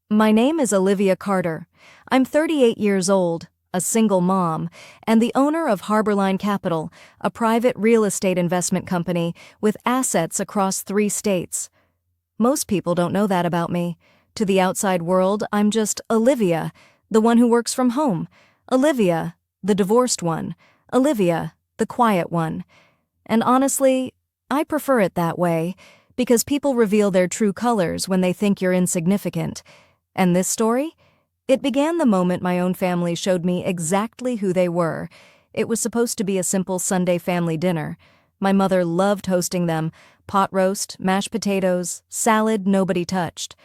My name is Olivia Carter. I'm 38 years old, a single mom, and the owner of Harborline Capital, a private real estate investment company with assets across 3 states. Most people don't know that about me. To the outside world, I'm just Olivia, the one who works from home. Olivia, the divorced one. Olivia, the quiet one. And honestly, I prefer it that way, because people reveal their true colors when they think you're insignificant. And this story? It began the moment my own family showed me exactly who they were. It was supposed to be a simple Sunday family dinner. My mother loved hosting them: pot roast, mashed potatoes, salad nobody touched.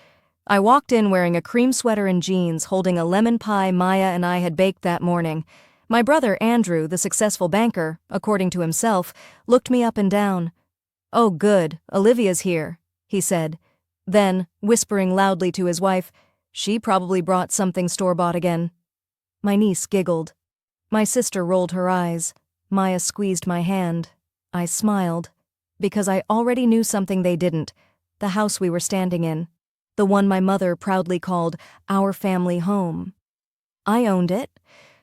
I walked in wearing a cream sweater and jeans, holding a lemon pie Maya and I had baked that morning. My brother Andrew, the successful banker, according to himself, looked me up and down. "Oh, good, Olivia's here," he said. Then, whispering loudly to his wife, "She probably brought something store-bought again." My niece giggled. My sister rolled her eyes. Maya squeezed my hand. I smiled, because I already knew something they didn't: the house we were standing in, the one my mother proudly called our family home. I owned it.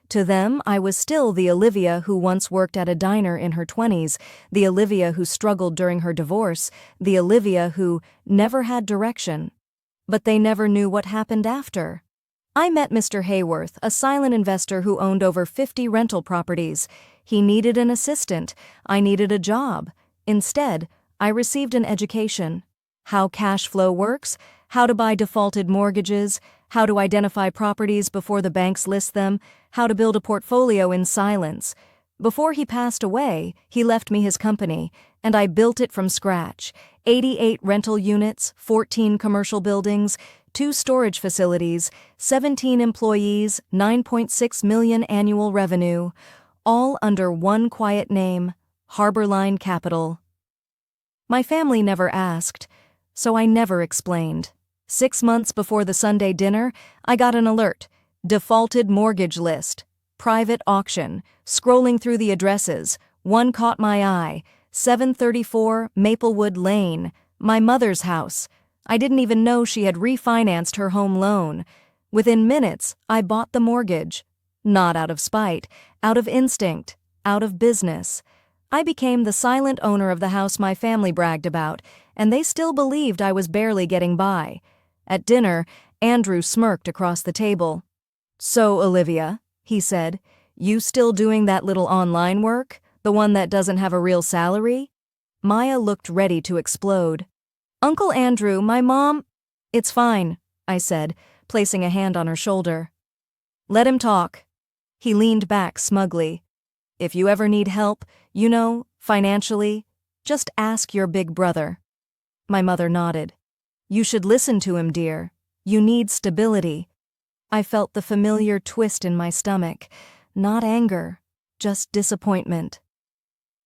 To them, I was still the Olivia who once worked at a diner in her 20s, the Olivia who struggled during her divorce, the Olivia who never had direction. But they never knew what happened after. I met Mr. Hayworth, a silent investor who owned over 50 rental properties. He needed an assistant. I needed a job. Instead, I received an education: how cash flow works, how to buy defaulted mortgages, how to identify properties before the banks list them, how to build a portfolio in silence. Before he passed away, he left me his company, and I built it from scratch: 88 rental units, 14 commercial buildings, 2 storage facilities, 17 employees, 9.6 million annual revenue, all under one quiet name: Harborline Capital. My family never asked, so I never explained. 6 months before the Sunday dinner, I got an alert: defaulted mortgage list, private auction. Scrolling through the addresses, one caught my eye: 734 Maplewood Lane, my mother's house. I didn't even know she had refinanced her home loan. Within minutes, I bought the mortgage. Not out of spite, out of instinct, out of business. I became the silent owner of the house my family bragged about, and they still believed I was barely getting by. At dinner, Andrew smirked across the table. "So, Olivia," he said, "you still doing that little online work? The one that doesn't have a real salary?" Maya looked ready to explode. "Uncle Andrew, my mom—" "It's fine," I said, placing a hand on her shoulder. "Let him talk." He leaned back smugly. "If you ever need help, financially, just ask your big brother." My mother nodded. "You should listen to him, dear. You need stability." I felt the familiar twist in my stomach. Not anger, just disappointment.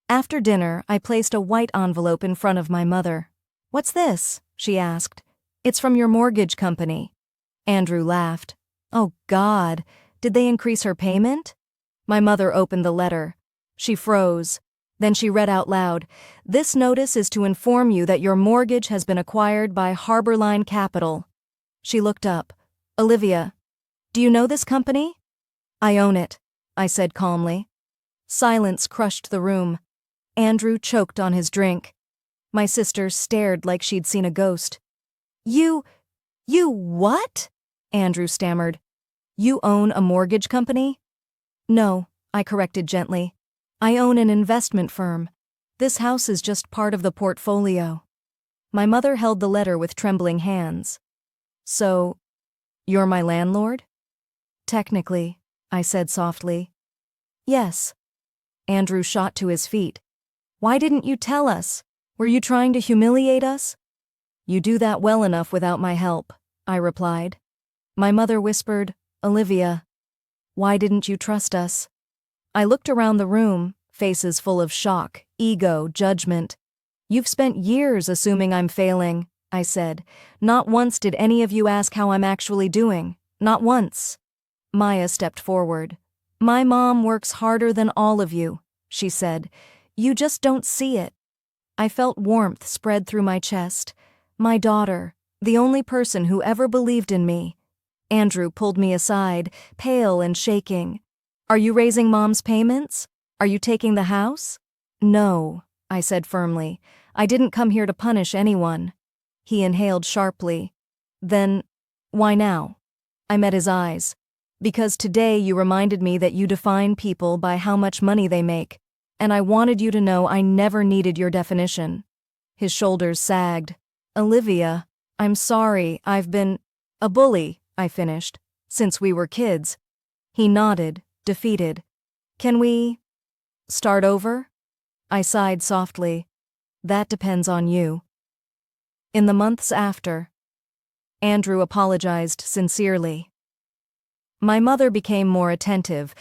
After dinner, I placed a white envelope in front of my mother. "What's this?" she asked. "It's from your mortgage company." Andrew laughed. "Oh, God, did they increase her payment?" My mother opened the letter. She froze. Then she read out loud, "This notice is to inform you that your mortgage has been acquired by Harborline Capital." She looked up. "Olivia, do you know this company?" "I own it," I said calmly. Silence crushed the room. Andrew choked on his drink. My sister stared like she'd seen a ghost. You what?" Andrew stammered. "You own a mortgage company?" "No," I corrected gently. "I own an investment firm. This house is just part of the portfolio." My mother held the letter with trembling hands. "So, you're my landlord?" "Technically," I said softly. "Yes." Andrew shot to his feet. "Why didn't you tell us? Were you trying to humiliate us?" "You do that well enough without my help," I replied. My mother whispered, "Olivia, why didn't you trust us?" I looked around the room, faces full of shock, ego, judgment. "You've spent years assuming I'm failing," I said. "Not once did any of you ask how I'm actually doing. Not once." Maya stepped forward. "My mom works harder than all of you," she said. "You just don't see it." I felt warmth spread through my chest. My daughter, the only person who ever believed in me, Andrew pulled me aside, pale and shaking. Are you raising Mom's payments? Are you taking the house? No, I said firmly. I didn't come here to punish anyone. He inhaled sharply. Then, why now? I met his eyes. Because today you reminded me that you define people by how much money they make, and I wanted you to know I never needed your definition. His shoulders sagged. Olivia, I'm sorry, I've been a bully, I finished, since we were kids. He nodded, defeated. Can we start over? I sighed softly. That depends on you. In the months after, Andrew apologized sincerely. My mother became more attentive.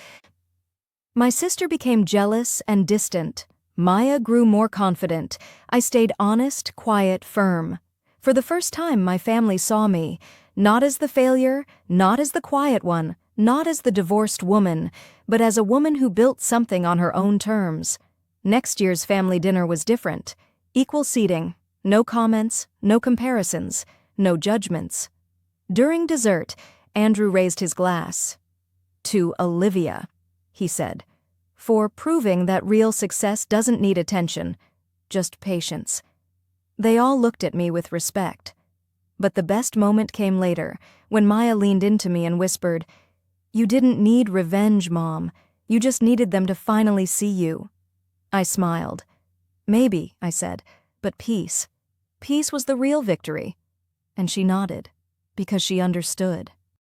My sister became jealous and distant. Maya grew more confident. I stayed honest, quiet, firm. For the first time, my family saw me, not as the failure, not as the quiet one, not as the divorced woman, but as a woman who built something on her own terms. Next year's family dinner was different. Equal seating, no comments, no comparisons, no judgments. During dessert, Andrew raised his glass. To Olivia, he said, for proving that real success doesn't need attention, just patience. They all looked at me with respect. But the best moment came later, when Maya leaned into me and whispered, You didn't need revenge, Mom. You just needed them to finally see you. I smiled. Maybe, I said, but peace. Peace was the real victory. And she nodded, because she understood.